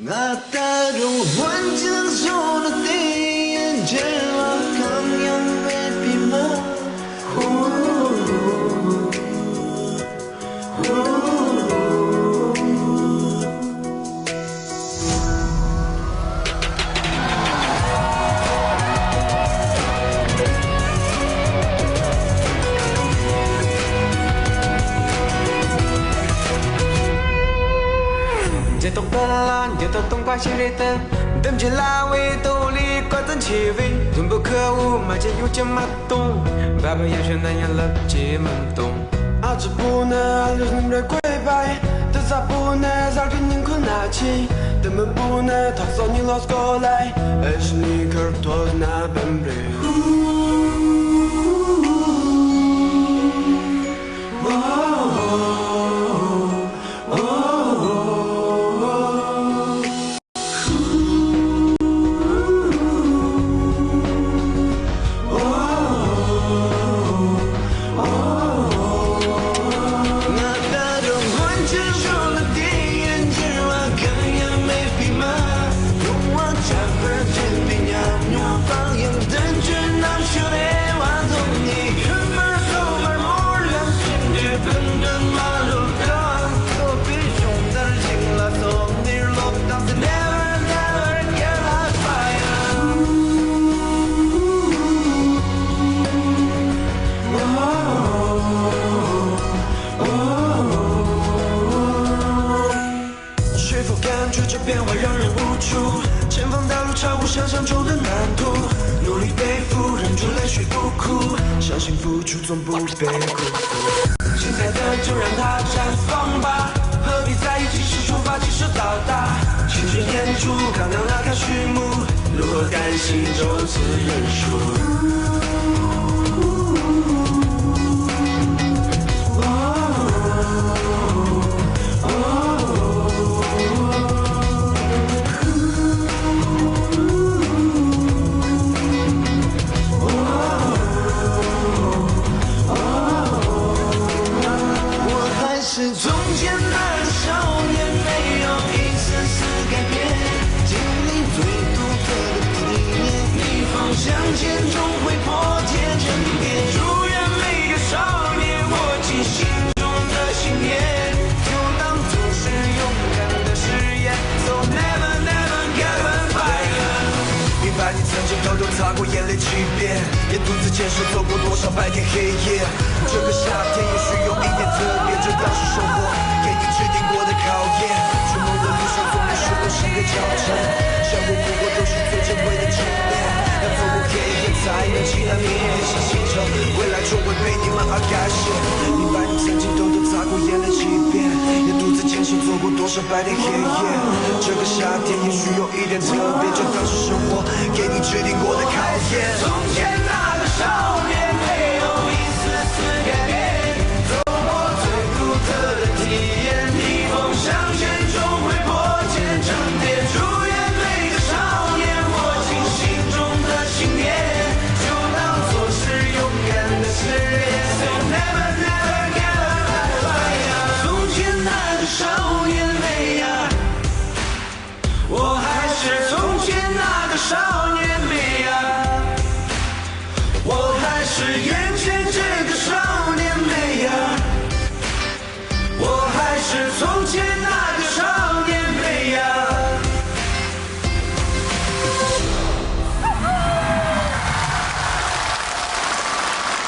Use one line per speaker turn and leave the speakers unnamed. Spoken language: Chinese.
나따로 완전 손을 띄는 제와 강연의 비만
街头奔浪，街头东挂新瑞灯，灯起拉尾，兜里挂灯气味，人不可无，马前有件马东，爸爸也学南洋了街门东。阿兹不能阿六人来跪拜，德萨不能让人宁可拿起，德们不能他说你老是过来，爱是你可儿托那本贝。变化让人无助，前方道路超乎想象中的难度，努力背负，忍住泪水不哭，相信付出总不被辜负。精彩的就让它绽放吧，何必在意几时出发，几时到达？青春演出，刚刚那看序幕，如何甘心就此认输？是从前那个少年，没有一丝丝改变，经历最独特的体验，逆风向前终会破茧成蝶。祝愿每个少年握紧心中的信念，就当作是勇敢的誓言。So never never give up fire。明白你曾经偷偷擦过眼泪几遍，也独自坚守走过多少白天黑夜。这个夏天也许有一点特别，这当是生活给你制定过的考验。出门的路上总有时候是个挑战，想过不过都是最珍贵的纪念。要走过黑夜才能期待明天，相信着未来终会被你们而改写。明白你曾经偷偷擦过眼泪几遍，也独自坚信走过多少白天黑夜。这个夏天也许有一点特别，这当是生活给你制定过的考验。从前那个少年没有一丝丝改变，走过最独特的体验，逆风向前终会破茧成蝶。祝愿每个少年握紧心中的信念，就当作是勇敢的誓言。So never never give up fire。从前那个少年美呀，我还是从前那个少年美呀，我还是眼前这个少年美呀，我还是从前